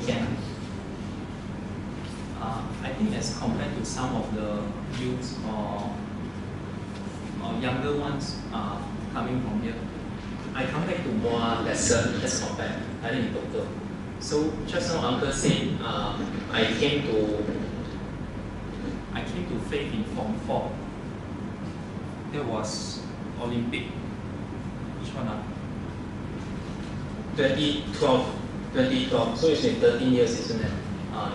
weekend. I think as compared to some of the youths or younger ones coming from here, I come back to more lesser as compared, I think in total. So just now Uncle said I came to faith in Form 4. There was Olympic. Which one? 2012. So it's been 13 years, isn't it?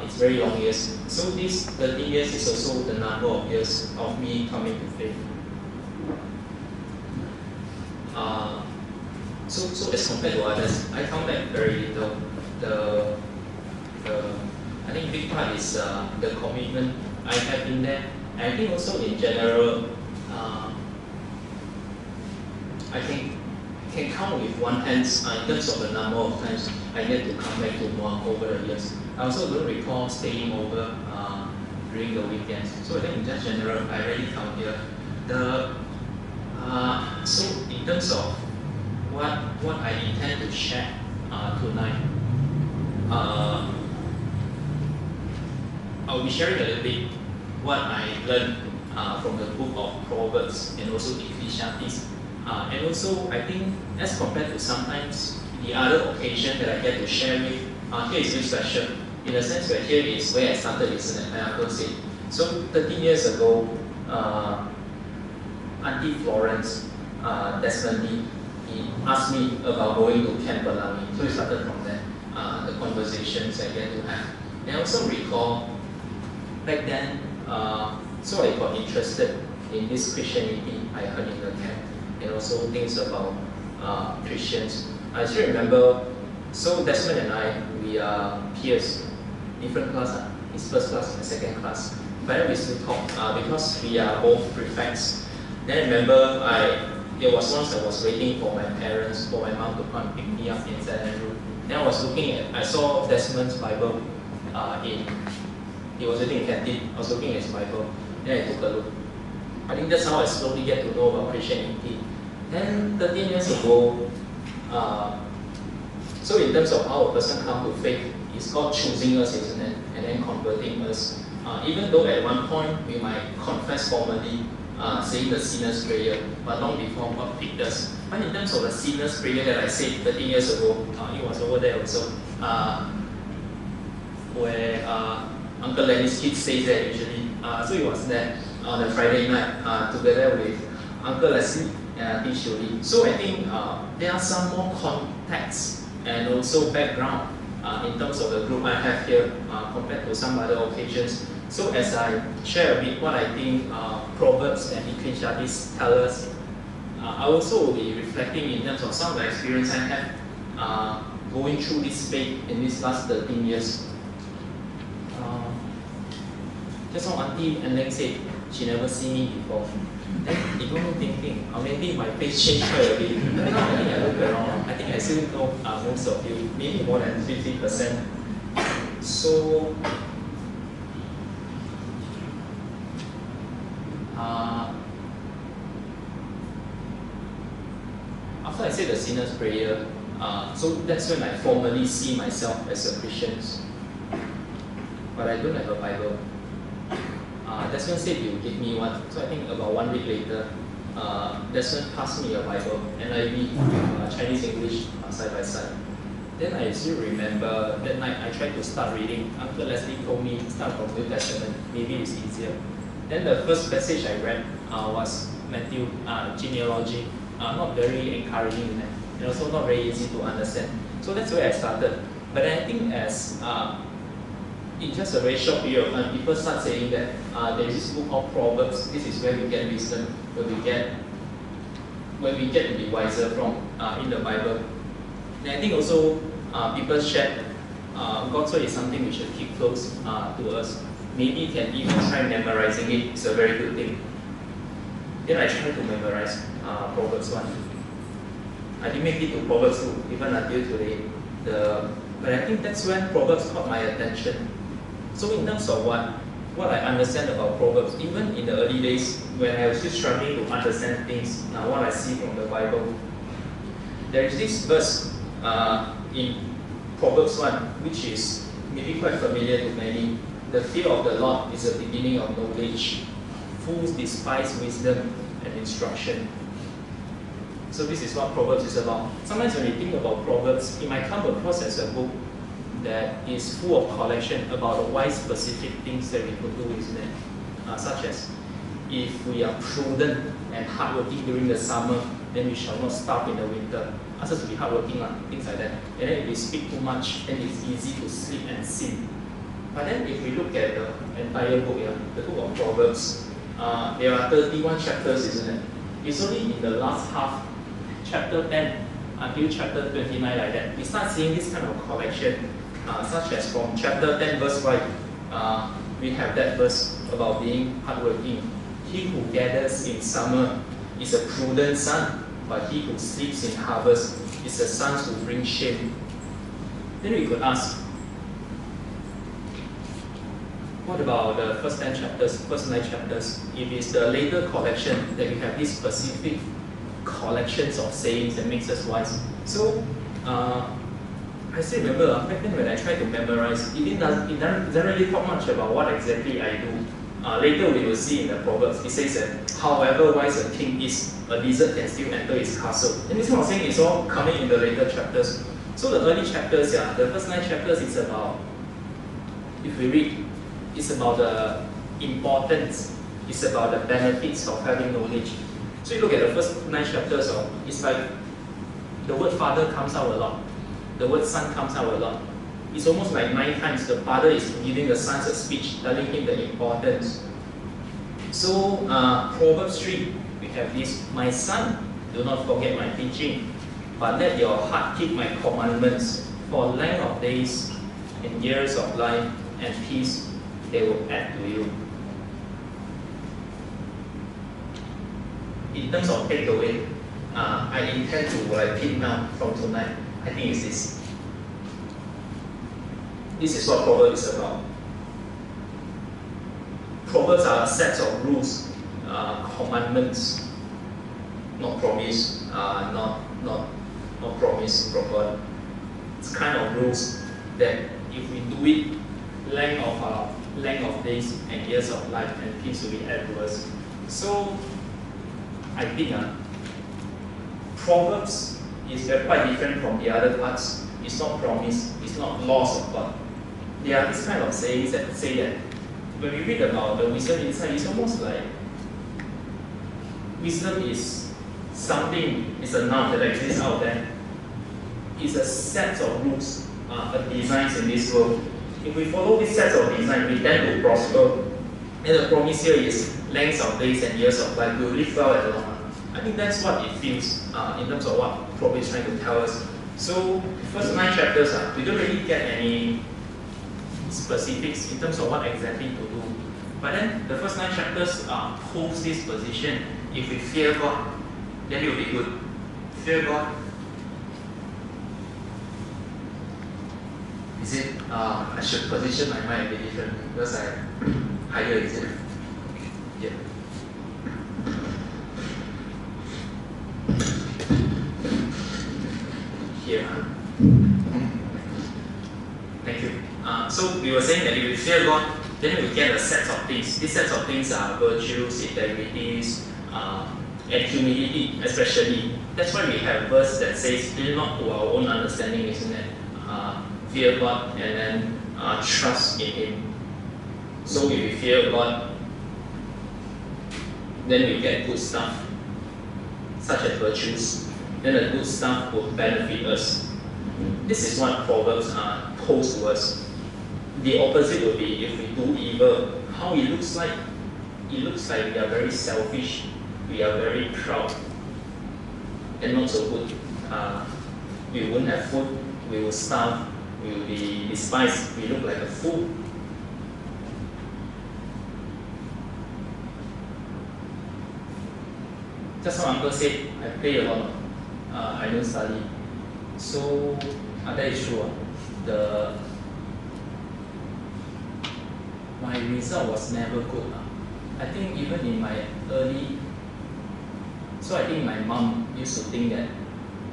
It's very long years. So this 13 years is also the number of years of me coming to faith. So as compared to others, I come back very little. I think big part is the commitment I have in there. And I think also in general, I think can count with one hand in terms of the number of times I get to come back to more over the years. I also don't recall staying over during the weekends. So I think in just general, I really come here. So in terms of what I intend to share tonight, I'll be sharing a little bit what I learned from the book of Proverbs and also Ecclesiastes. And also, I think as compared to sometimes the other occasion that I get to share with, here is very special. In a sense where here is where I started, isn't it? My uncle said. So 13 years ago, Auntie Florence, Desmond Lee, he asked me about going to Camp Bellamy. So it started from there, the conversations I get to have. And I also recall back then, so I got interested in this Christianity I heard in the camp, and also things about Christians. I still remember, so Desmond and I, we are peers, different class, his first class and second class. But we still talk because we are both prefects. Then I remember there was once I was waiting for my parents, for my mom to come and pick me up in St. Andrew. Then I saw Desmond's Bible he was sitting in canteen. I was looking at his Bible. Then I took a look. I think that's how I slowly get to know about Christianity. Then 13 years ago, so in terms of how a person comes to faith, it's God choosing us, isn't it? And then converting us. Even though at one point we might confess formally, saying the sinner's prayer, but long before God picked us. But in terms of the sinner's prayer that I said 13 years ago, it was over there also, where Uncle Lenny's kids say that usually. So it was there on a Friday night together with Uncle Leslie and Auntie Shirley. So I think there are some more context and also background in terms of the group I have here compared to some other occasions. So as I share a bit what I think Proverbs and Ecclesiastes tell us, I also will be reflecting in terms of some of the experience I have going through this faith in these last 13 years. Just now Auntie and Leng said she never seen me before. Then it got me thinking, maybe my face changed quite a bit. Now I think I look around, I think I still know most of you, maybe more than 50%. So, after I say the sinner's prayer, so that's when I formally see myself as a Christian. But I don't have a Bible. Desmond said he would give me one. So I think about 1 week later, Desmond passed me a Bible, NIV, Chinese, English, side by side. Then I still remember that night I tried to start reading. Uncle Leslie told me start from New Testament, maybe it's easier. Then the first passage I read was Matthew, genealogy, not very encouraging and also not very easy to understand. So that's where I started. But I think as in just a very short period of time, people start saying that there is this book called Proverbs. This is where we get wisdom, where we get to be wiser from in the Bible. And I think also people shared God's word is something we should keep close to us. Maybe you can even try memorizing it. It's a very good thing. Then I tried to memorize Proverbs 1. I didn't make it to Proverbs 2 even until today. But I think that's when Proverbs caught my attention. So in terms of what I understand about Proverbs, even in the early days when I was still struggling to understand things, what I see from the Bible, there is this verse in Proverbs 1, which is maybe quite familiar to many. The fear of the Lord is the beginning of knowledge. Fools despise wisdom and instruction. So this is what Proverbs is about. Sometimes when we think about Proverbs, it might come across as a book that is full of collection about why specific things that we could do, isn't it? Such as, if we are prudent and hardworking during the summer, then we shall not starve in the winter. Ask us to be hardworking, things like that. And then if we speak too much, then it's easy to sleep and sin. But then if we look at the entire book, the book of Proverbs, there are 31 chapters, isn't it? It's only in the last half, chapter 10 until chapter 29 like that, we start seeing this kind of collection, such as from chapter 10 verse 5, we have that verse about being hardworking. He who gathers in summer is a prudent son, but he who sleeps in harvest is a son who brings shame. Then we could ask, what about the first 10 chapters, first 9 chapters? If it's the later collection that we have these specific collections of sayings that makes us wise. So, I still remember back then when I tried to memorize, it doesn't really talk much about what exactly I do. Later we will see in the Proverbs, it says that however wise a king is, a lizard can still enter his castle. And this kind of thing is all coming in the later chapters. So the early chapters, the first 9 chapters is about, if we read, it's about the importance, it's about the benefits of having knowledge. So you look at the first 9 chapters, it's like the word father comes out a lot, the word son comes out a lot. It's almost like 9 times the father is giving the son a speech, telling him the importance. So Proverbs 3, we have this, my son, do not forget my teaching, but let your heart keep my commandments, for length of days and years of life and peace they will add to you. In terms of takeaway, I intend to pin down from tonight. I think it's this. This is what Proverbs is about. Proverbs are sets of rules, commandments, not promise, not promise from God. It's kind of rules that if we do it, length of days and years of life and peace will be added to us. So I think Proverbs is quite different from the other parts. It's not promise, it's not laws of God. There are these kind of sayings that say that when we read about the wisdom inside, it's almost like wisdom is something, it's a noun that exists out there. It's a set of rules, designs in this world. If we follow this set of design, we tend to prosper. And the promise here is length of days and years of life. We will live well at the long run. I think that's what it feels in terms of what Proverbs is trying to tell us. So, first 9 chapters, we don't really get any specifics in terms of what exactly to do. But then the first 9 chapters holds this position. If we fear God, then it will be good. Fear God. Is it? I should position my mind a bit differently because I higher, is it? Yeah. Here. Thank you. So we were saying that if we fear God, then we get a set of things. These sets of things are virtues, integrities, and humility, especially. That's why we have a verse that says, "Lean not to our own understanding," isn't it? Fear God and then trust in Him. So if we fear God, then we get good stuff, such as virtues. Then the good stuff will benefit us. This is what Proverbs pose to us. The opposite will be if we do evil. How it looks like? It looks like we are very selfish, we are very proud, and not so good. We won't have food, we will starve, we will be despised, we look like a fool. Just how Uncle said, I play a lot. I don't study. So that is true. My result was never good. I think even in my early, so I think my mom used to think that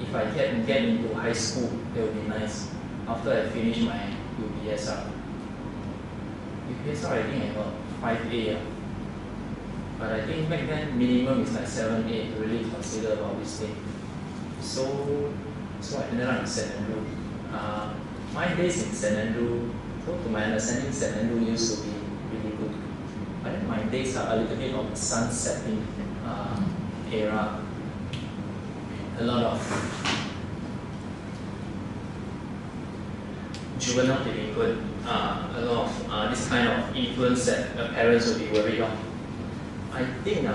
if I can get into high school, that would be nice. after I finished my UPSR. UPSR I think I got 5A. But I think back then minimum is like 7A to really consider about this thing. So I ended up in St. Andrew. My days in St. Andrew, so to my understanding, St. Andrew used to be really good. But then my days are a little bit of the sun setting era. A lot of juvenile delinquent, a lot of this kind of influence that parents will be worried of. I think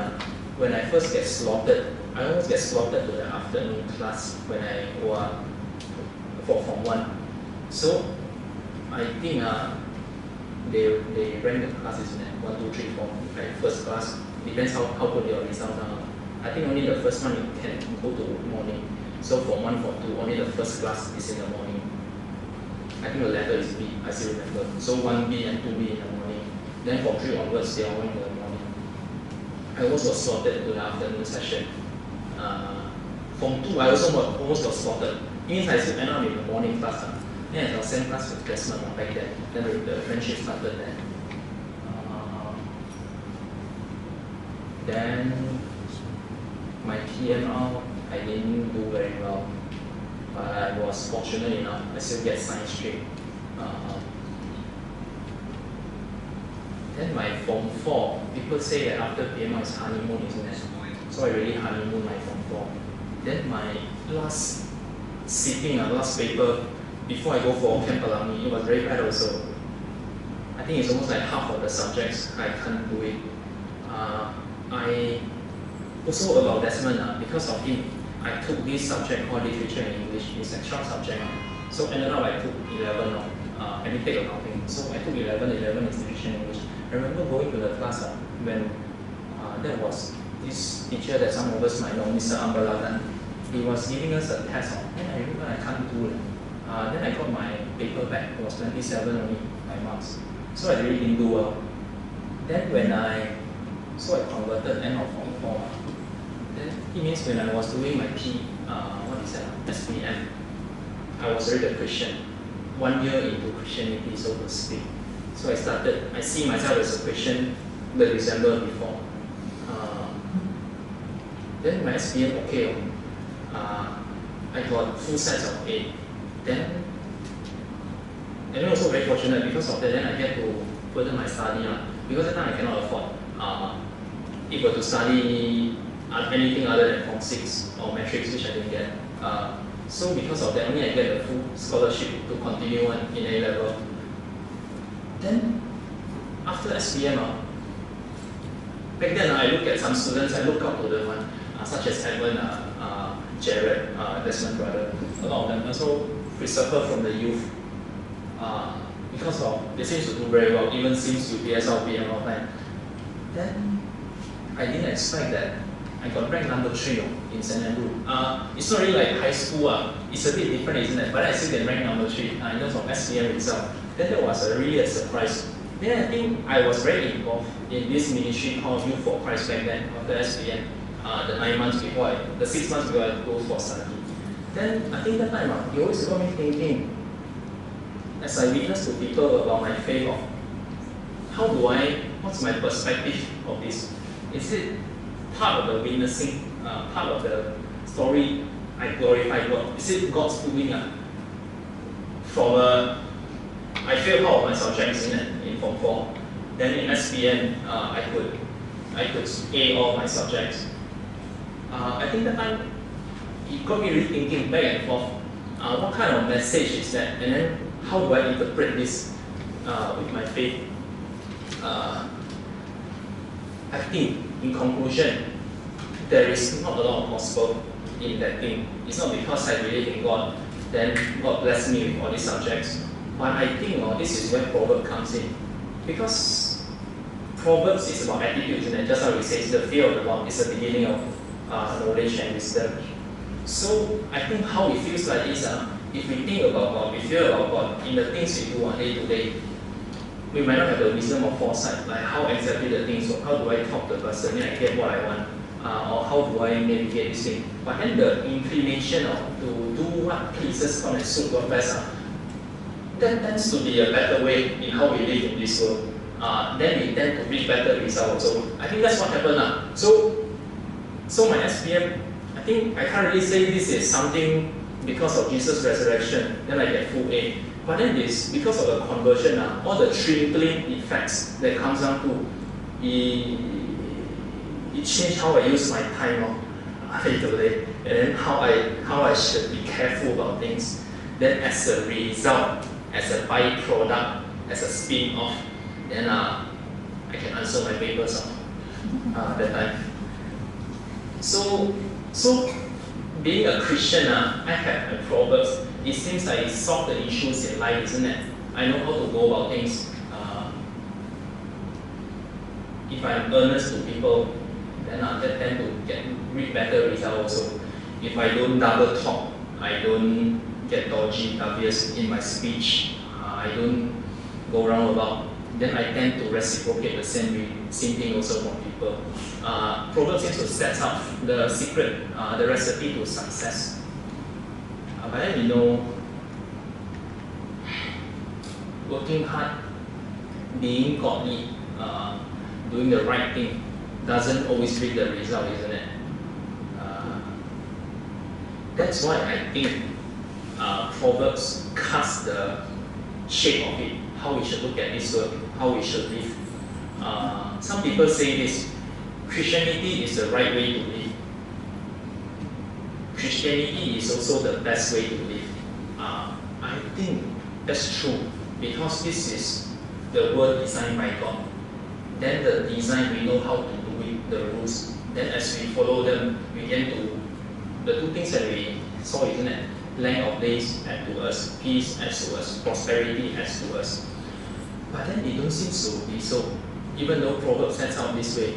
when I first get slotted, I almost get slotted to the afternoon class when I was for Form 1. So I think they rank the classes in 1, 2, 3, 4. Like first class, depends how good your results are. I think only the first one you can go to morning. So Form 1, Form 2, only the first class is in the morning. I think the letter is B, I still remember. So 1B and 2B in the morning. Then Form 3 onwards, they are all in the morning. I also got slotted to the afternoon session. Form 2, I also almost got slotted. It means I still end up in the morning class. Then I was same class with Desmond back then. Then the friendship started there. Then my PMR, I didn't do very well. But I was fortunate enough, I still get science stream. Then my Form 4, people say that after PMR is honeymoon, isn't it? So I really honeymoon my Form 4. Then my last sitting, last paper, before I go for Camp Alumni, it was very bad also. I think it's almost like half of the subjects I can't do it. I also about Desmond, because of him, I took this subject called Literature and English. It's a short subject. So ended up I took 11. I didn't take accounting. So I took 11 is Literature and English. I remember going to the class when there was this teacher that some of us might know, Mr. Ambalagan. He was giving us a test. And I remember I can't do it. Then I got my paper back. It was 27 only, my marks. So I really didn't do well. Then when I converted end of Form 4. Then it means when I was doing my SPM, I was already a Christian. 1 year into Christianity, so to speak. So I see myself as a Christian the December before. Then my SPM okay. I got full sets of A. Then, and also very fortunate because of that, then I get to further my study. Because at that time I cannot afford if I were to study anything other than Form 6 or metrics, which I didn't get. So because of that, only I get a full scholarship to continue on in A level. Then, after SPM, back then I look at some students, I look up to them, such as Edwin, Jared, Desmond brother, a lot of them also suffer from the youth. Because of, they seem to do very well, even since UPSR, PM all time. Then, I didn't expect that I got ranked number 3 in St. Andrew. It's not really like high school, it's a bit different, isn't it? But I still get ranked number 3 in terms of SPM itself. Then that was really a surprise. Then I think I was very involved in this ministry called Youth for Christ back then, after SPM, the 9 months before, the 6 months before I go for study. Then I think that time, it always got me thinking, as I witness to people about my faith, what's my perspective of this? Is it part of the witnessing, part of the story I glorify God? Is it God's doing? I failed all of my subjects in Form 4. Then in SPM, I could A all my subjects. I think that time it got me really thinking back and forth. What kind of message is that? And then how do I interpret this with my faith? I think, in conclusion, there is not a lot of gospel in that thing. It's not because I believe in God, then God bless me with all these subjects. But I think this is where Proverbs comes in. Because Proverbs is about attitudes, and just how it says, the fear of the Lord is the beginning of knowledge and wisdom. So I think how it feels like is, if we think about God, we feel about God in the things we do day to day, we might not have the wisdom or foresight, like how exactly the things work, how do I talk to the person, and I get what I want, or how do I navigate this thing. But then the inclination to do what pleases God and suit God best, that tends to be a better way in how we live in this world. Then we tend to reach better results. So I think that's what happened now. So my SPM, I think I can't really say this is something because of Jesus' resurrection, then I get full A. But then this, because of the conversion, all the trickling effects that comes down to, it changed how I use my time today, and then how I should be careful about things. Then as a result, as a byproduct, as a spin-off, then I can answer my papers that time. So being a Christian, I have my Proverbs. It seems like it solves the issues in life, isn't it? I know how to go about things. If I'm earnest to people, then I tend to read better results also. If I don't double talk, I don't get dodgy, obvious in my speech, I don't go roundabout, then I tend to reciprocate the same thing also from people. Proverbs seems to set up the secret, the recipe to success. But then working hard, being godly, doing the right thing doesn't always bring the result, isn't it? That's why I think Proverbs cast the shape of it, how we should look at this world, how we should live. Some people say this, Christianity is the right way to live. Christianity is also the best way to live. I think that's true, because this is the world designed by God. Then the design, we know how to do it, the rules. Then as we follow them, we get to the two things that we saw, isn't it? Length of days add to us, peace adds to us, prosperity adds to us. But then it don't seem to be so, even though Proverbs sets out this way.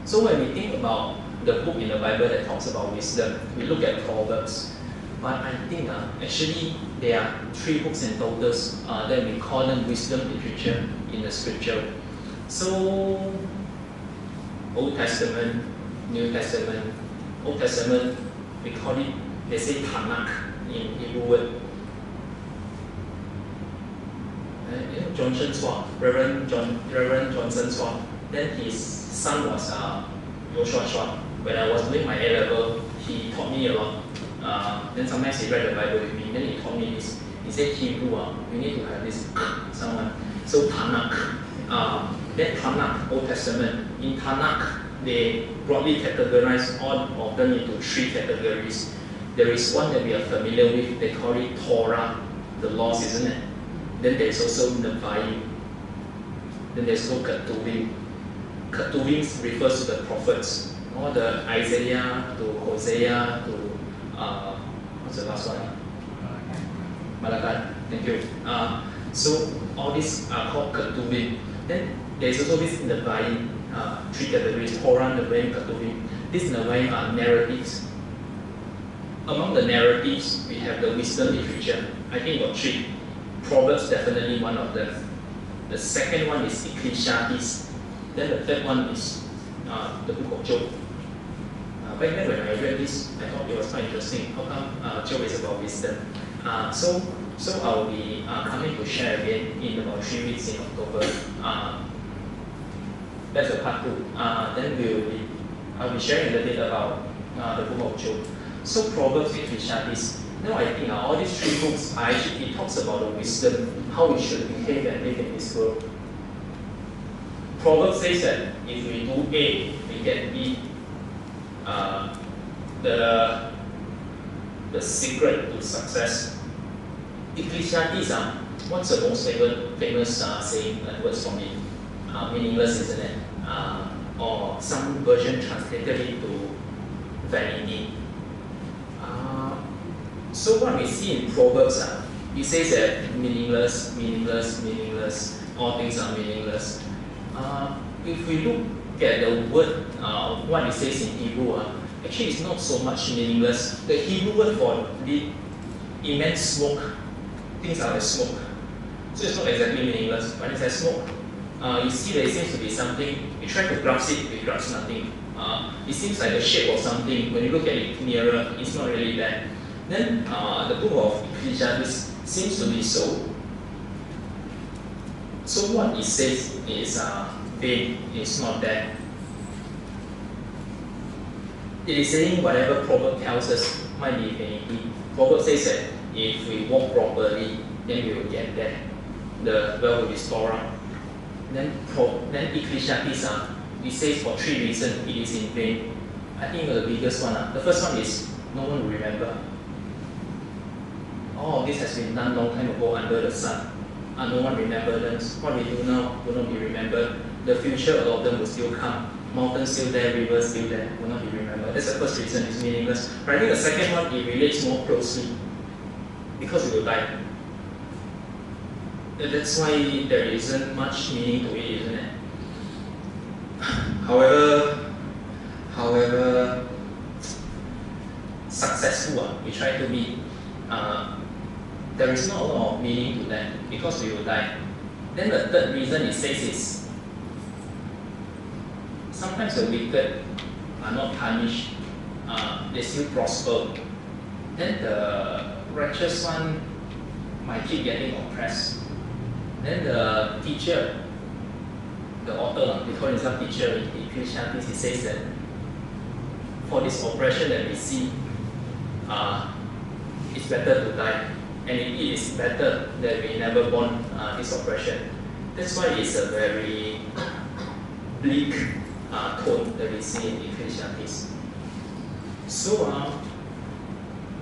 So when we think about the book in the Bible that talks about wisdom, we look at Proverbs. But I think actually there are 3 books in total that we call them wisdom literature in the scripture. So Old Testament, New Testament. Old Testament, we call it, they say Tanakh in Hebrew word. Johnson Swap, Reverend Johnson Swap. Then his son was Joshua Schwab. When I was doing my A level, he taught me a lot. Then sometimes he read the Bible with me. Then he taught me this. He said Hebrew, you need to have this someone. So Tanakh. Then Tanakh, Old Testament. In Tanakh, they broadly categorize all of them into 3 categories. There is one that we are familiar with. They call it Torah, the laws, isn't it? Then there's also Nevi'im. Then there's also Ketuvim. Ketuvim refers to the prophets. All the Isaiah to Hosea to what's the last one? Malachi. Thank you. So all these are called Ketuvim. Then there's also this Nevi'im, 3 categories: Torah, Nevi'im, Ketuvim. These Nevi'im are narratives. Among the narratives, we have the wisdom literature. I think about 3. Proverbs, definitely one of them. The second one is Ecclesiastes. Then the third one is the book of Job. Back then when I read this, I thought it was quite interesting. How come Job is about wisdom? So I'll be coming to share again in about 3 weeks in October. That's the part 2. Then I'll be sharing a little bit about the book of Job. So Proverbs, Ecclesiastes. Now I think all these 3 books it talks about the wisdom, how we should behave and live in this world. Proverbs says that if we do A, we get B. The secret to success. Ecclesiastes, what's the most famous saying, words from it? Meaningless, isn't it? Or some version translated it to vanity. So what we see in Proverbs, it says that meaningless, meaningless, meaningless, all things are meaningless. If we look at the word, what it says in Hebrew, actually it's not so much meaningless. The Hebrew word for it meant smoke. Things are like smoke. So it's not exactly meaningless, but it's like smoke. You see there seems to be something, you try to grasp it, it grasps nothing. It seems like the shape of something. When you look at it nearer, it's not really there. Then the book of Ecclesiastes Seems to be so. So what it says is vain, it's not that. It is saying whatever proverb tells us might be vanity. Proverb says that if we walk properly, then we will get that. The well will be stored up. Then Ecclesiastes, it says for 3 reasons it is in vain. I think the biggest one, the first one is no one will remember. All of this has been done long time ago under the sun. No one remembers. What we do now will not be remembered. The future, a lot of them will still come. Mountains still there, rivers still there, will not be remembered. That's the first reason, it's meaningless. But I think the second one, it relates more closely. Because we will die. That's why there isn't much meaning to it, isn't it? However successful we try to be, there is not a lot of meaning to that because we will die. Then the third reason it says is sometimes the wicked are not punished, they still prosper. Then the righteous one might keep getting oppressed. Then the teacher, the author, they call himself teacher in Ecclesiastes, he says that for this oppression that we see, it's better to die. And it is better that we never born this oppression. That's why it's a very bleak tone that we see in Ecclesiastes. So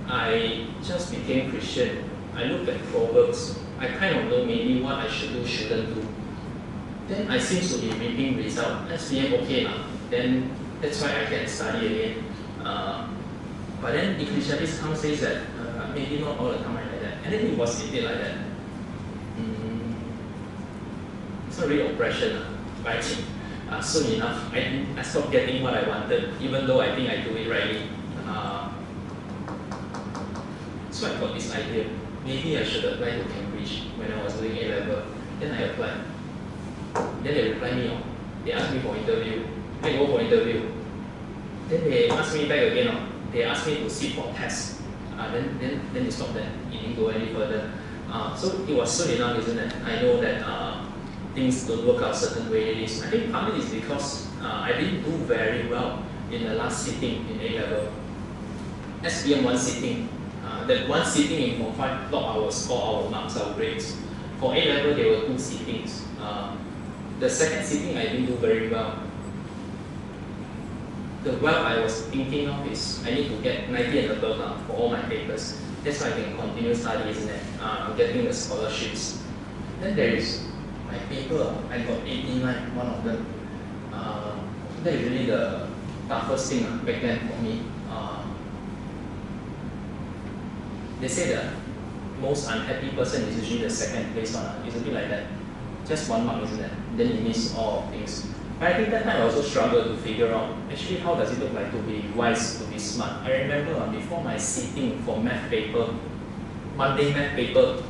I just became Christian. I looked at Proverbs. I kind of know maybe what I should do, shouldn't do. Then I seem to be reaping result. SPM okay then that's why I can study again. But then Ecclesiastes comes says that maybe not all the time like that. And then it was indeed like that. It's not really oppression, right? Soon enough, I stopped getting what I wanted, even though I think I do it rightly. So I got this idea. Maybe I should apply to Cambridge when I was doing A-level. Then I applied. Then they replied me, they asked me for interview. I go for interview. Then they asked me back again. They asked me to sit for tests. Then they stopped there. It didn't go any further. So it was soon enough, isn't it? I know that things don't work out certain ways. I think partly it's because I didn't do very well in the last sitting in A-level. SPM one sitting. That one sitting in Form 5 block our score, our marks, our grades. For A-level, there were 2 sittings. The second sitting, I didn't do very well. The well I was thinking of is I need to get 90 and above for all my papers. That's why I can continue study, isn't it? Getting the scholarships. Then there is my paper. I got 89, one of them. That is really the toughest thing back then for me. They say the most unhappy person is usually the second place one. It's a bit like that. Just 1 mark, isn't it? Then you miss all of things. But I think that time I also struggled to figure out actually how does it look like to be wise, to be smart. I remember before my sitting for math paper, Monday math paper,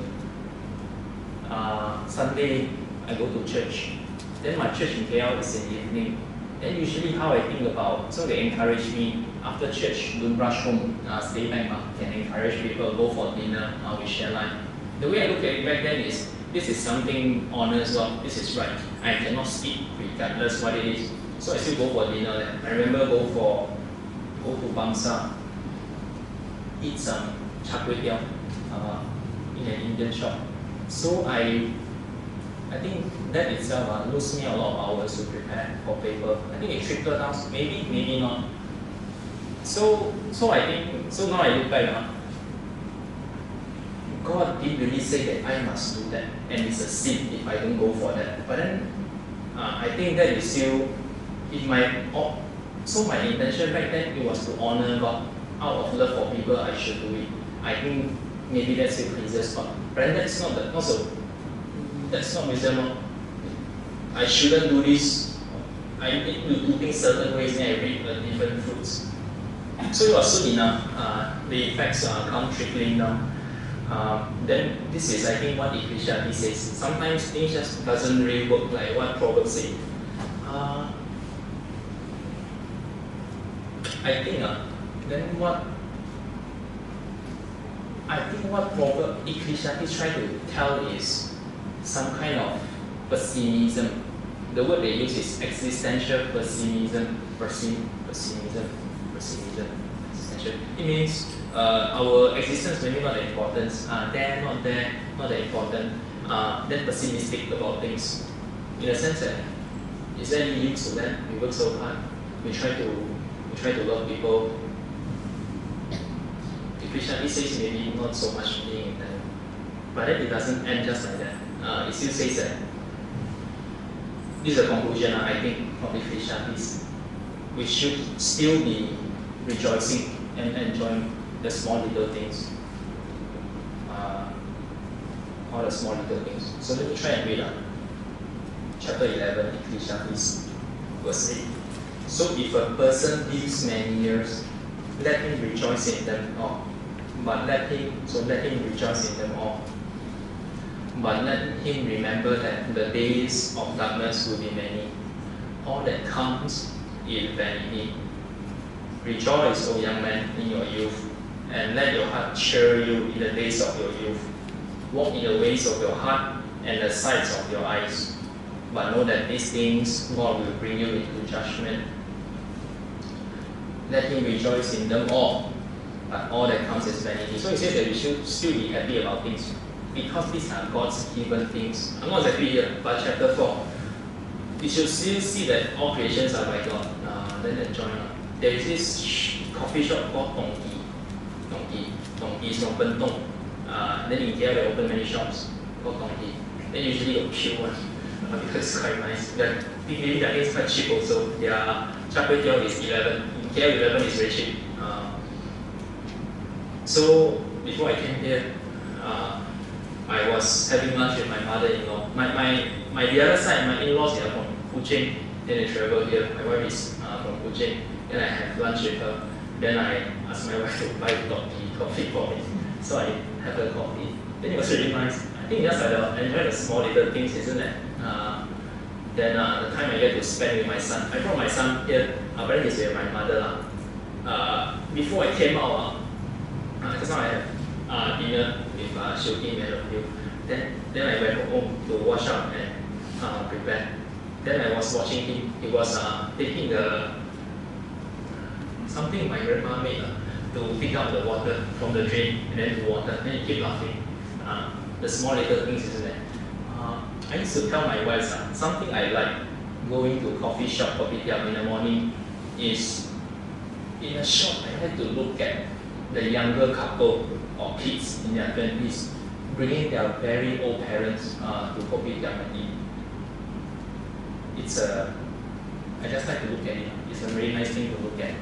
Sunday I go to church. Then my church in KL is in the evening. Then usually how I think about, so they encourage me after church, don't rush home, stay back, can encourage people, go for dinner, we share lunch. The way I look at it back then is, this is something honest, this is right. I cannot speak regardless what it is. So I still go for dinner. I remember go to Bangsa, eat some char kway teow in an Indian shop. So I think that itself lose me a lot of hours to prepare for paper. I think it trickled down, maybe not. So I think, so now I look back, God didn't really say that I must do that, and it's a sin if I don't go for that. But then I think that is still in my. So my intention back then, it was to honor God. Out of love for people, I should do it. I think maybe that still pleases God. But then that's not that's not wisdom. I shouldn't do this. I need to do things certain ways, and I reap different fruits. So it was soon enough. The effects come trickling down. Then this is, I think, what Ecclesiastes says. Sometimes things just doesn't really work like what Proverbs say. I think then what I think what proverb Ecclesiastes try to tell is some kind of pessimism. The word they use is existential pessimism. Pessimism. Existential. It means our existence maybe not that important. There, not there, not that important. Then pessimistic about things. In a sense that, is there any use to them? We work so hard. We try to love people. Ecclesiastes says maybe not so much meaning in that. But then it doesn't end just like that. It still says that, this is a conclusion I think from Ecclesiastes, we should still be rejoicing and enjoying the small little things. All the small little things. So let me try and read chapter 11, Ecclesiastes, verse 8. So if a person lives many years, let him rejoice in them all. Let him rejoice in them all. But let him remember that the days of darkness will be many. All that comes is vanity. Rejoice, O young man, in your youth, and let your heart cheer you in the days of your youth. Walk in the ways of your heart and the sights of your eyes. But know that these things God will bring you into judgment. Let him rejoice in them all, but all that comes is vanity. So he says that we should still be happy about things, because these are God's given things. I'm not exactly here, but chapter 4, we should still see that all creations are by God. Then enjoy. There is this coffee shop called Dong is from Bentong. Then in KL they open many shops called Dong. Then usually a cute one, because it's quite nice. Maybe that is quite cheap also. Their char kway teow is 11. In KL 11 is very cheap. So before I came here, I was having lunch with my mother-in-law. The other side, my in-laws are from Jing. Then they travel here. My wife is from Jing. Then I have lunch with her. Then I asked my wife to buy coffee for me. So I have her coffee. Then it was really nice. I think just like enjoy the small little things, isn't it? Then the time I get to spend with my son. I brought my son here, but then he's with my mother. Before I came out, just now I have dinner with Shilkin and a few. Then I went home to wash up and prepare. Then I was watching him. He was taking something my grandma made to pick up the water from the drain and then to water. Then he kept laughing. The small little things, isn't it? I used to tell my wife something I like going to coffee shop, kopitiam in the morning is, in a shop I like to look at the younger couple or kids in their 20s bringing their very old parents to kopitiam and eat. I just like to look at it. It's a very nice thing to look at.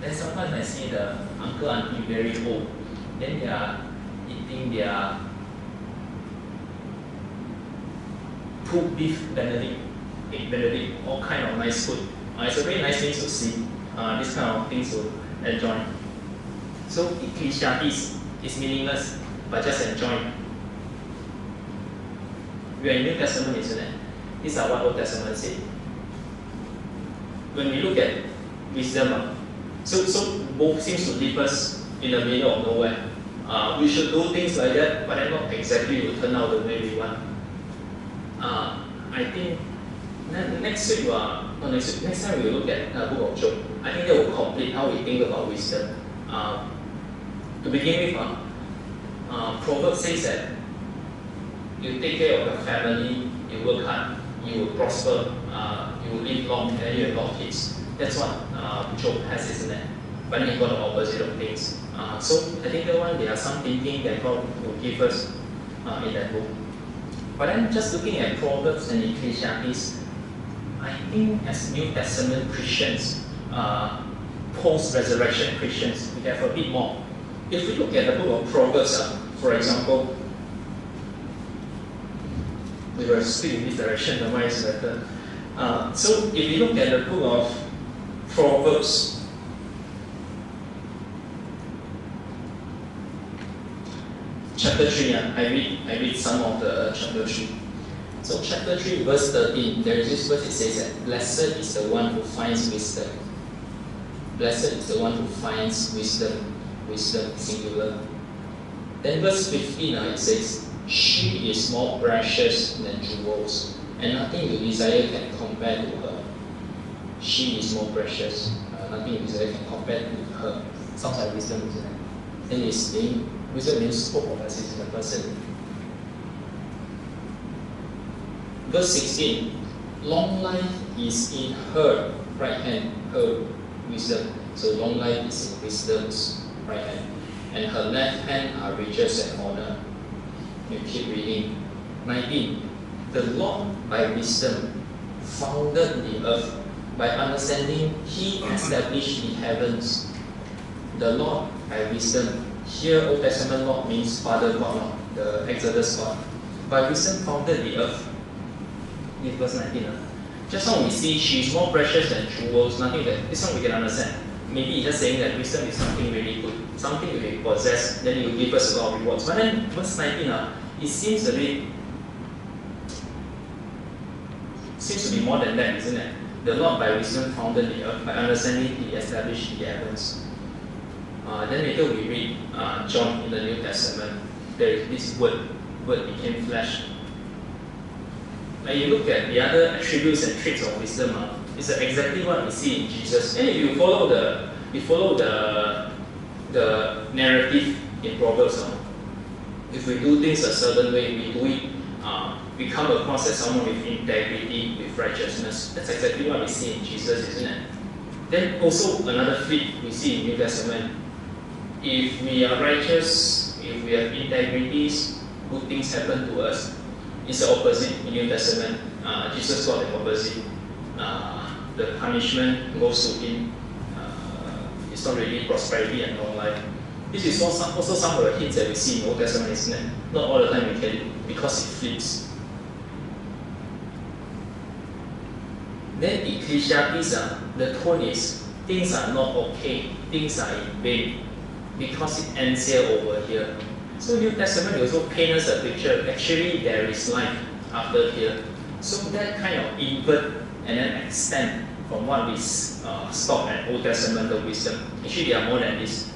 Then sometimes I see the uncle, auntie very old. Then they are eating their pulled beef Benedict, egg Benedict, all kind of nice food. It's a very nice thing to see. This kind of things to enjoy. So Ecclesiastes is meaningless, but just enjoy. We are in New Testament, isn't it? These are what Old Testament said. When we look at wisdom, so both seems to leave us in the middle of nowhere. We should do things like that, but then not exactly will turn out the way we want. I think next time we will look at the book of Job. I think that will complete how we think about wisdom. To begin with, Proverbs says that you take care of your family, you work hard, you will prosper, you will live long, and you have a lot of kids. That's what Job has, isn't it? But then he got the opposite of things. So I think that one, there are some thinking that God will give us in that book. But then just looking at Proverbs and Ecclesiastes, I think as New Testament Christians, post-resurrection Christians, we have a bit more. If we look at the book of Proverbs, for example, we will speak in this direction, the mind is better. So if you look at the book of Proverbs, chapter 3, I read some of the chapter 3. So chapter 3, verse 13, there is this verse, it says that blessed is the one who finds wisdom. Blessed is the one who finds wisdom, wisdom singular. Then verse 15, it says, she is more precious than jewels, and nothing you desire can compare to her. She is more precious. Nothing you desire can compare to her. Sounds like wisdom, isn't it? And it's being, wisdom means hope of us in the person. Verse 16, long life is in her right hand, her wisdom. So long life is in wisdom's right hand. And her left hand are riches and honor. You keep reading. 19. The Lord by wisdom founded the earth. By understanding, He established the heavens. The Lord by wisdom. Here, Old Testament Lord means Father God, the Exodus God. By wisdom founded the earth. In verse 19. Just now we see she is more precious than jewels. Nothing that this one we can understand. Maybe it's just saying that wisdom is something really good, something we possess, then you give us a lot of rewards. But then verse 19, it seems a bit, seems to be more than that, isn't it? The Lord by wisdom founded the earth, by understanding He established the heavens. Then later we read John in the New Testament. There is this word became flesh. When you look at the other attributes and traits of wisdom, it's exactly what we see in Jesus. And if you follow the narrative in Proverbs, if we do things a certain way, we do it, we come across as someone with integrity, with righteousness. That's exactly what we see in Jesus, isn't it? Then also another flip we see in New Testament. If we are righteous, if we have integrities, good things happen to us. It's the opposite in New Testament. Jesus got the opposite. The punishment goes to Him. It's not really prosperity and long life. This is also some of the hints that we see in Old Testament, isn't it? Not all the time we get it, because it flips. Then Ecclesiastes, the tone is, things are not okay, things are in vain, because it ends here over here. So New Testament also paints us a picture, actually there is life after here. So that kind of invert and then extend from what we stop at Old Testament of wisdom. Actually there are more than this.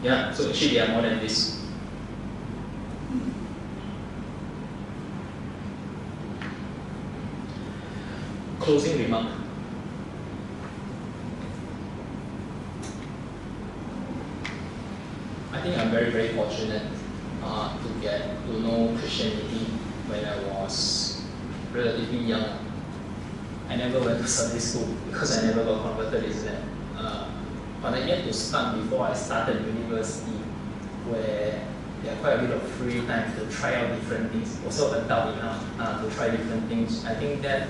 So actually there are more than this. Closing remark. I think I'm very, very fortunate to get to know Christianity when I was relatively young. I never went to Sunday school because I never got converted, isn't it? But I get to start before I started university, where there are quite a bit of free time to try out different things. Also adult enough to try different things. I think that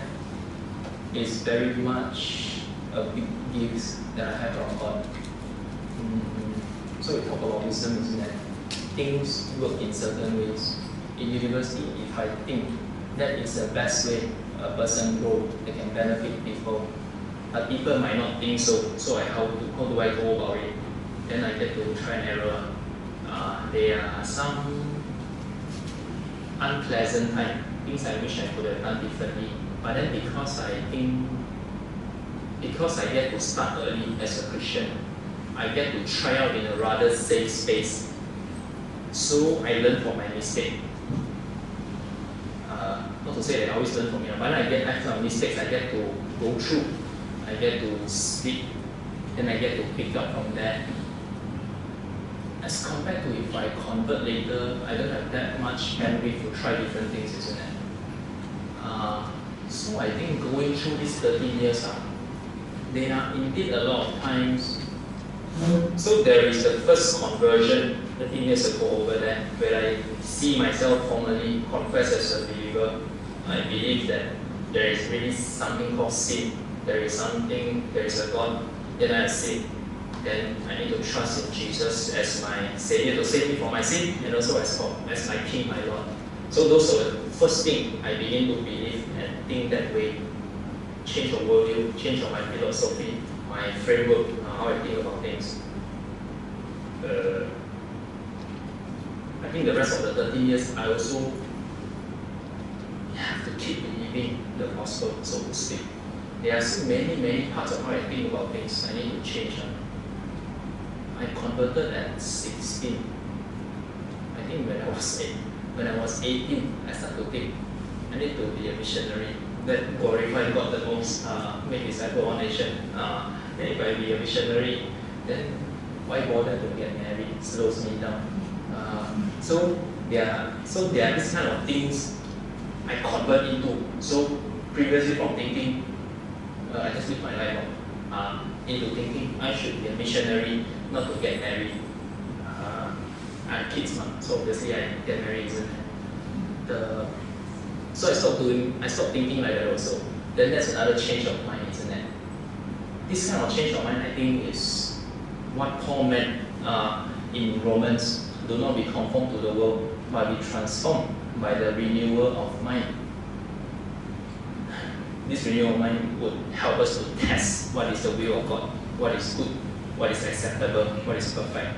is very much a big gift that I have from God. So we talk about wisdom, isn't it? Things work in certain ways. In university, if I think that is the best way a person grow, they can benefit people. But people might not think so. So how do I go about it? Then I get to try and error. There are some unpleasant times, things I wish I could have done differently. But then because I get to start early as a Christian, I get to try out in a rather safe space. So I learn from my mistake. Not to say that I always learn from it, but I get after mistakes, I get to go through. I get to sleep, then I get to pick up from there. As compared to if I convert later, I don't have that much bandwidth to try different things, isn't it? So I think going through these 13 years, there are indeed a lot of times. So there is the first conversion 13 years ago over there, where I see myself formally confess as a believer. I believe that there is really something called sin. There is a God. Then I sin. Then I need to trust in Jesus as my Savior to save me from my sin, and also as my King, my Lord. So those are the first thing I begin to believe and think that way. Change of worldview, change of my philosophy, my framework, how I think about things. I think the rest of the 13 years, I also have to keep believing the gospel, so to speak. There are still many parts of how I think about things I need to change. I converted at 16. I think when I was 18, I started to think I need to be a missionary. That glorified God the most, make disciple one nation. Then if I be a missionary, then why bother to get married? It slows me down. So there are this kind of things I convert into. So previously from thinking, I just live my life into thinking I should be a missionary, not to get married. I have kids, so obviously I get married, isn't it? So I stopped thinking like that also. Then that's another change of mind, isn't it? This kind of change of mind, I think, is what Paul meant in Romans. Do not be conformed to the world, but be transformed by the renewal of mind. This renewal of mind would help us to test what is the will of God, what is good, what is acceptable, what is perfect.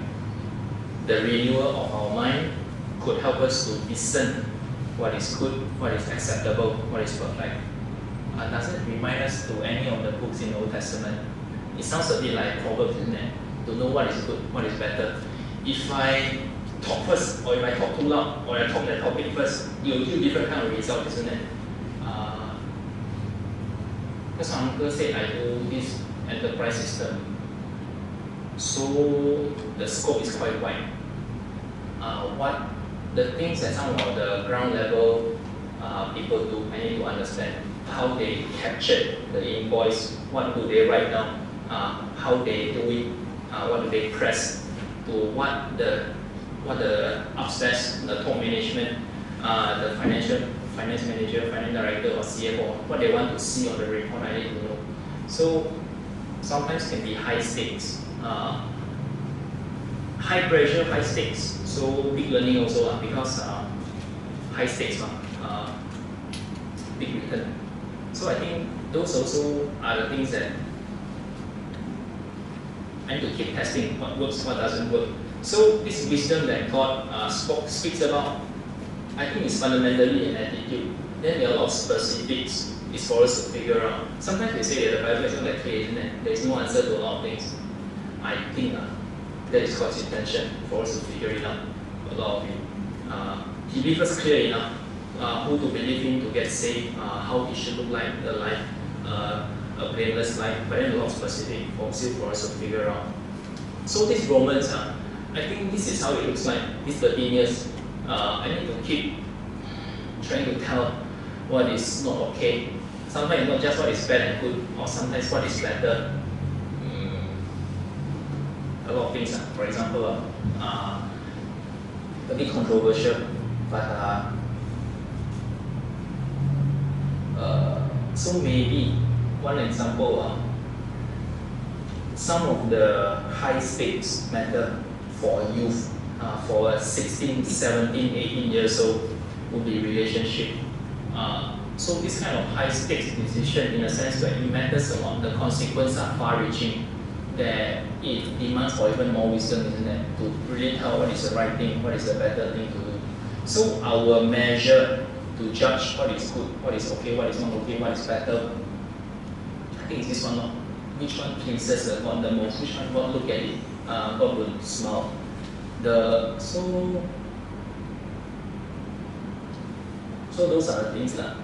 The renewal of our mind could help us to discern what is good, what is acceptable, what is perfect. Does it remind us to any of the books in the Old Testament? It sounds a bit like Proverbs, isn't it? To know what is good, what is better. If I talk first, or if I talk too loud, or I talk the topic first, you'll give different kind of result, isn't it? Because my uncle said I do this enterprise system, so the scope is quite wide. What the things that some of the ground level people do, I need to understand how they captured the invoice, what do they write down, how they do it, what do they press, to what the upstairs, the top management, the finance manager, finance director or CFO, what they want to see on the report, I need to know. So sometimes can be high stakes, high pressure, high stakes. So big learning also because high stakes, big return. So I think those also are the things that I need to keep testing what works, what doesn't work. So this wisdom that God speaks about, I think is fundamentally an attitude. Then there are a lot of specifics is for us to figure out. Sometimes we say that the Bible is not that clear, isn't it? There is no answer to a lot of things. I think that is God's intention for us to figure it out. A lot of it. He leaves us clear enough who to believe in to get saved, how it should look like, the life, a blameless life, but then a lot of specific for us to figure out. So this Romans, I think this is how it looks like. These 13 years, I need to keep trying to tell what is not okay. Sometimes not just what is bad and good, or sometimes what is better. A lot of things. For example, a bit controversial, but so maybe one example, some of the high stakes matter for youth, for 16, 17, 18 years old would be relationship. So this kind of high stakes decision, in a sense that it matters a lot, the consequences are far reaching, that it demands for even more wisdom, isn't it? To really tell what is the right thing, what is the better thing to do. So our measure to judge what is good, what is okay, what is not okay, what is better, I think it's this one. Which one pleases God the most? Which one God look at it, God will smile. So those are the things that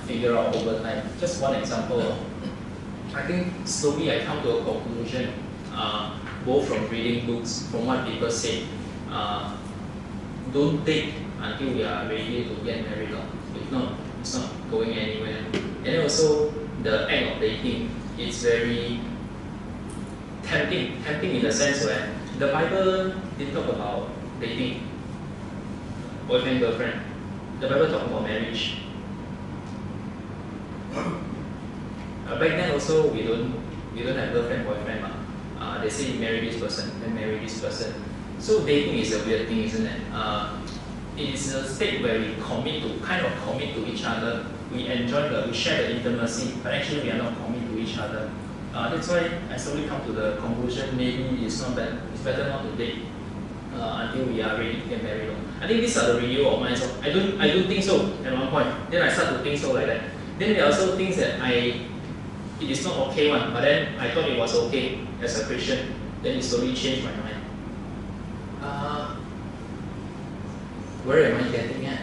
figure out over time. Just one example. I think slowly I come to a conclusion, both from reading books, from what people say. Don't take until we are ready to get married. If not, it's not going anywhere. And then also the act of dating, it's very tempting in the sense where the Bible didn't talk about dating, boyfriend, girlfriend. The Bible talk about marriage. Back then also we don't have girlfriend, boyfriend. They say you marry this person, then marry this person. So dating is a weird thing, isn't it? It is a state where we commit to each other. We share the intimacy, but actually we are not committed to each other. That's why I slowly come to the conclusion, maybe it's better not to date until we are ready to get married. I think these are the renewal of mind. So I don't think so at one point. Then I start to think so like that. Then there are also things that it is not okay one, but then I thought it was okay as a Christian. Then it slowly changed my mind. Where am I getting at?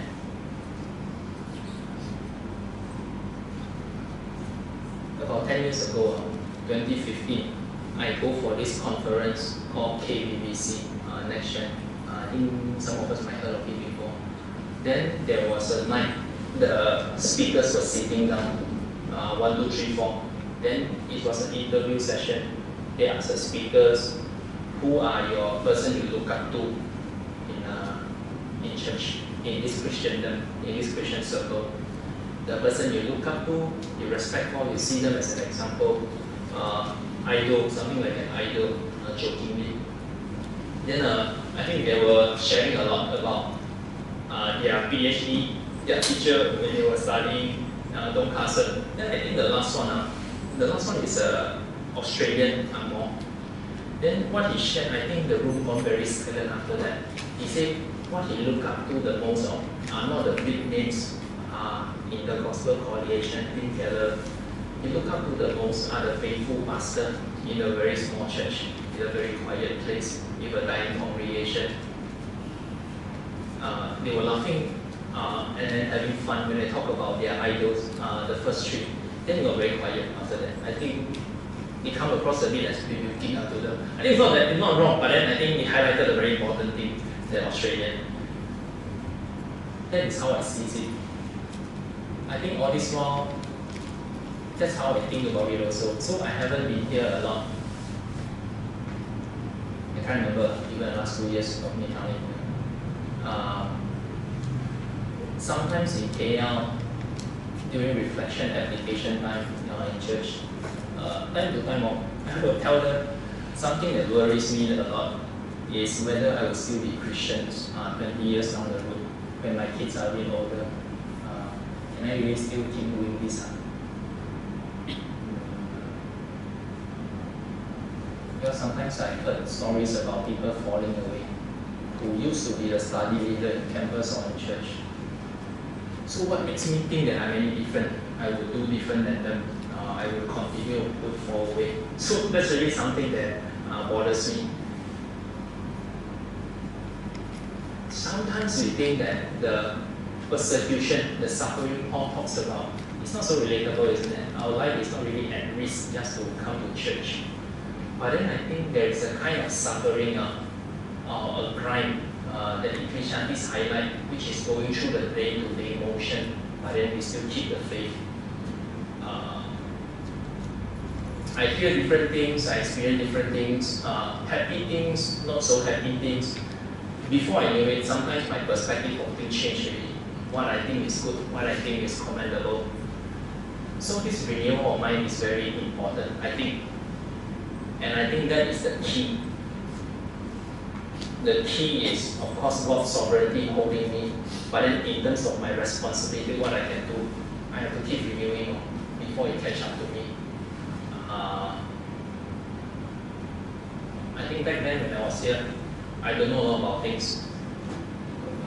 About 10 years ago, 2015, I go for this conference called KBBC, Next Gen. I think some of us might heard of it before. Then there was a night, the speakers were sitting down, 1, 2, 3, 4. Then it was an interview session. They asked the speakers, who are your person you look up to in church, in this Christendom, in this Christian circle. The person you look up to, you respect for, you see them as an example, idol, something like an idol, jokingly. Then I think they were sharing a lot about their PhD, their teacher when they were studying Dong Carson. Then I think the last one is Australian Angmo. Then what he shared, I think the room got very silent after that. He said what he looked up to the most of are not the big names in the gospel coalition, Tim Keller. He looked up to the most are the faithful pastor in a very small church, in a very quiet place, with a dying congregation. They were laughing and then having fun when they talk about their idols, the first three. Then they were very quiet after that. I think it come across a bit as rebuking to them. I think it's not wrong, but then I think it highlighted a very important thing, the Australian. That is how I see it. I think all this while, that's how I think about it also. So I haven't been here a lot. I can't remember even the last 2 years of me coming here. Sometimes in KL, during reflection application time in church, time to time I will tell them something that worries me a lot is whether I will still be Christians 20 years down the road when my kids are a bit older. Can I really still keep doing this? Because sometimes I heard stories about people falling away who used to be the study leader in campus or in church. So what makes me think that I'm any different? I will do different than them. I will continue to fall away. So that's really something that bothers me. Sometimes we think that the persecution, the suffering Paul talks about, it's not so relatable, isn't it? Our life is not really at risk just to come to church. But then I think there is a kind of suffering or a grind that the Christianities highlight, which is going through the day-to-day motion, but then we still keep the faith. I hear different things, I experience different things, happy things, not so happy things. Before I knew it, sometimes my perspective of things changed really. What I think is good, what I think is commendable. So this renewal of mind is very important, I think. And I think that is the key. The key is, of course, God's sovereignty holding me. But then in terms of my responsibility, what I can do, I have to keep renewing before it catch up to me. I think back then when I was here, I don't know a lot about things.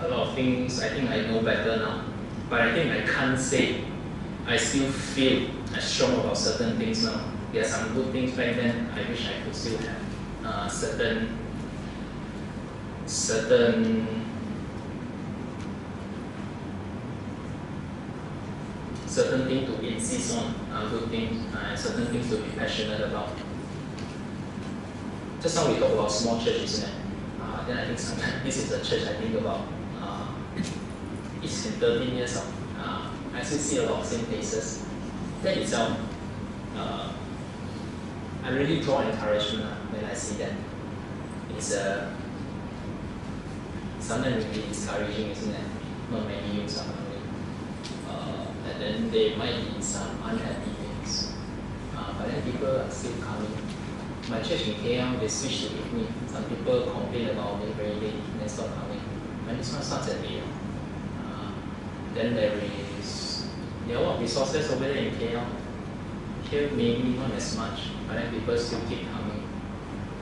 A lot of things I think I know better now. But I think I can't say I still feel as strong about certain things now. There are some good things back then I wish I could still have. Certain things to insist on, good things, certain things to be passionate about. Just now we talk about small church, isn't it? Then I think sometimes this is a church I think about. It's in 13 years of, I still see a lot of same faces. That itself, I really draw encouragement when I see that. It's sometimes really discouraging, isn't it? Not many youths are coming. And then there might be some unhappy things. But then people are still coming. My church in KL, they switched to evening. Some people complain about being very late and then stop coming. And this one starts at 8. Then there are a lot of resources over there in KL. Here maybe not as much, but then people still keep coming.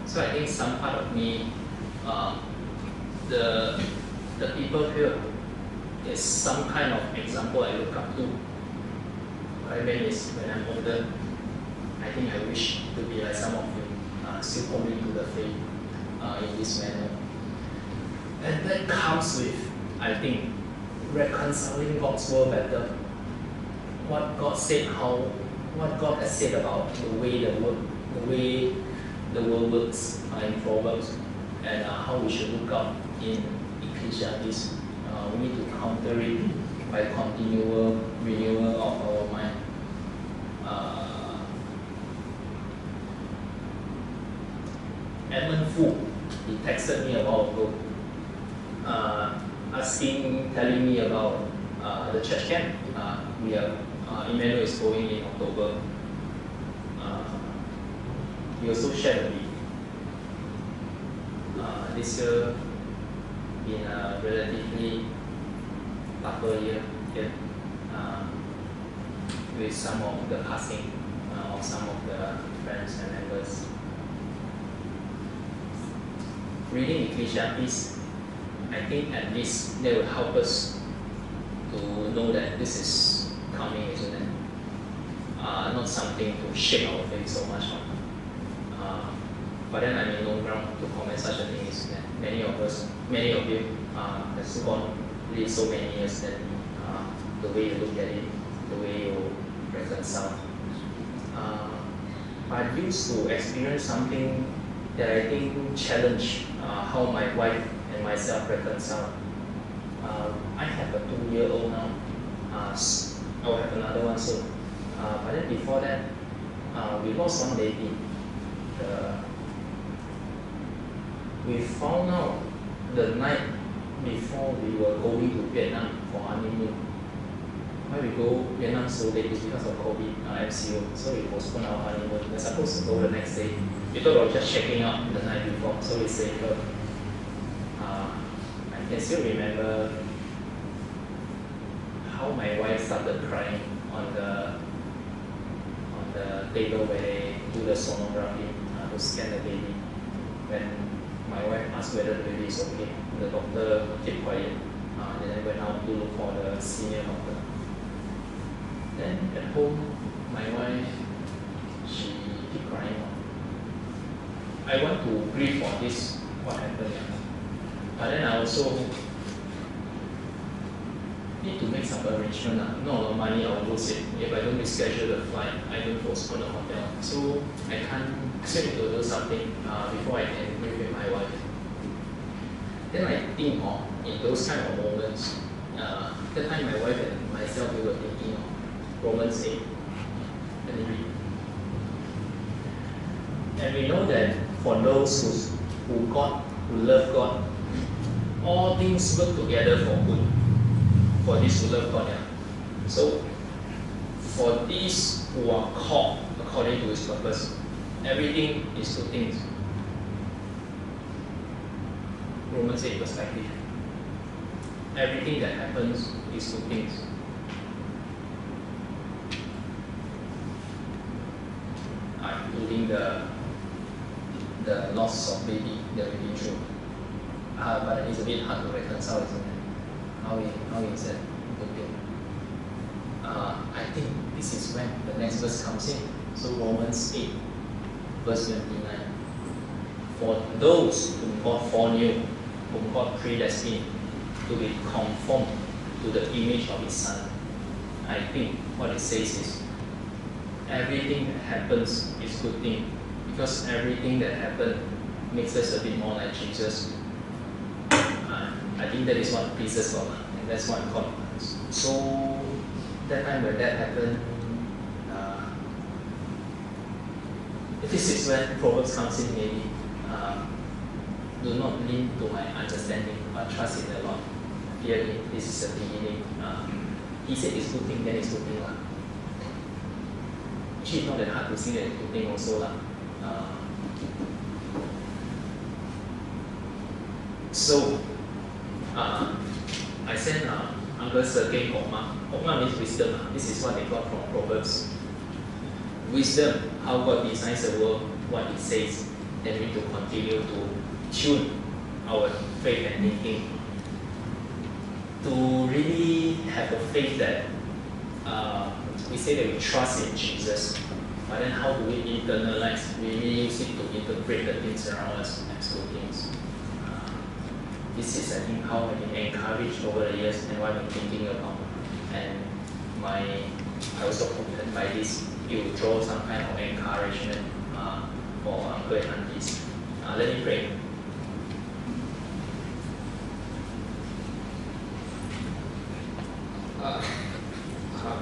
So I think some part of me, the people here is some kind of example I look up to. What I mean is when I'm older, I think I wish to be like some of you. still holding to the faith in this manner. And that comes with, I think, reconciling God's word better. What God said, what God has said about the way the world works in Proverbs, and how we should look out in Ecclesiastes. We need to counter it by continual renewal of our mind. Edmund Fu, he texted me a while ago, telling me about the church camp. Emmanuel is going in October. He also shared with me this year been a relatively tougher year here, with some of the passing of some of the friends and members. Reading Ecclesiastes, I think at least that will help us to know that this is coming, isn't it? Not something to shake our faith so much on. But then I'm in no ground to comment such a thing is that many of you have gone live so many years that the way you look at it, the way you reconcile. I used to experience something that I think challenged how my wife and myself reconcile. I have a 2-year-old now. I will have another one soon. But then before that, we lost one baby. We found out the night before we were going to Vietnam for honeymoon. Why we go Vietnam so late is because of COVID, MCO, so we postponed our honeymoon. We were supposed to go the next day. We thought of just checking out the night before, so we safer. I can still remember how my wife started crying on the table where they do the sonography to scan the baby. When my wife asked whether the baby is okay, the doctor kept quiet. Then I went out to look for the senior doctor. Then at home, my wife, she kept crying. I want to grieve for this, what happened. But then I also need to make some arrangement. Not a lot of money, I will lose it. If I don't reschedule the flight, I don't postpone the hotel. So I still need to do something before I can grieve with my wife. Then I think in those kind of moments, that time my wife and myself, we were thinking of Romans 8. Let me read. And we know that for those who love God, all things work together for good. For these who love God, So, for these who are called according to His purpose, everything is good things. Romans 8 perspective. Everything that happens is good things. Including the loss of baby that we've been through. But it's a bit hard to reconcile, isn't it? How is that good thing? I think this is when the next verse comes in. So Romans 8, verse 29. For those whom God foreknew, whom God predestined to be conformed to the image of His Son. I think what it says is, everything that happens is good thing, because everything that happened makes us a bit more like Jesus. I think that is what pleases God, and that's what God wants. So that time when that happened, this is when Proverbs comes in maybe. Do not lean to my understanding, but trust in the Lord. Fear Him, this is the beginning. He said it's good thing, then it's good thing. Actually, it's not that hard to see that it's good thing also. So, I sent Uncle Sergei Hokmah. Hokmah means wisdom. This is what they got from Proverbs. Wisdom, how God designs the world, what He says, then we need to continue to tune our faith and thinking to really have a faith that we say that we trust in Jesus. But then how do we internalize? We use it to interpret the things around us as good things. This is, I think, how I've been encouraged over the years and what I've been thinking about. And I was so confident by this, it will draw some kind of encouragement for uncle and aunties. Let me pray.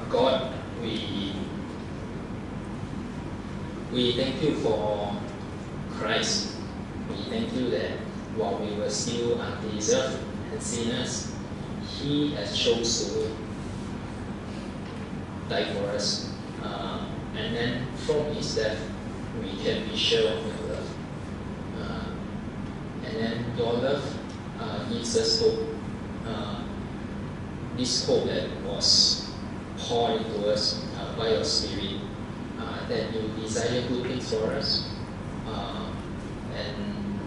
God, we thank you for Christ. We thank you that while we were still undeserved and sinners, He has chosen to die for us. And then from His death, we can be sure of your love. And then your love gives us hope. This hope that was poured into us by your Spirit, that you desire good things for us. And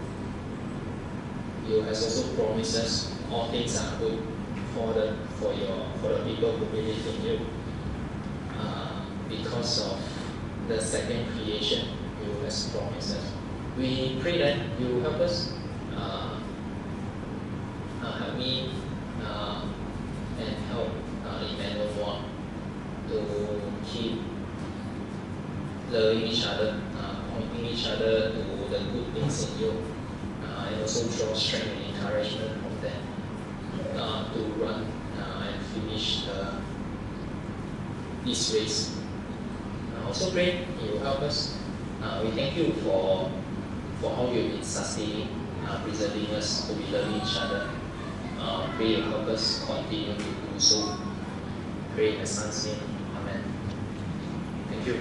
you has also promised us all things are good for the people who believe in you. Because of the second creation you has promised us. We pray that you help us, help me and help Emmanuel more to keep loving each other, pointing each other to the good things in you, and also draw strength and encouragement from them to run and finish this race. Also pray you will help us. We thank you for how you've been sustaining, preserving us to be loving each other. Pray you help us continue to do so. Pray in the Son's name. Amen. Thank you.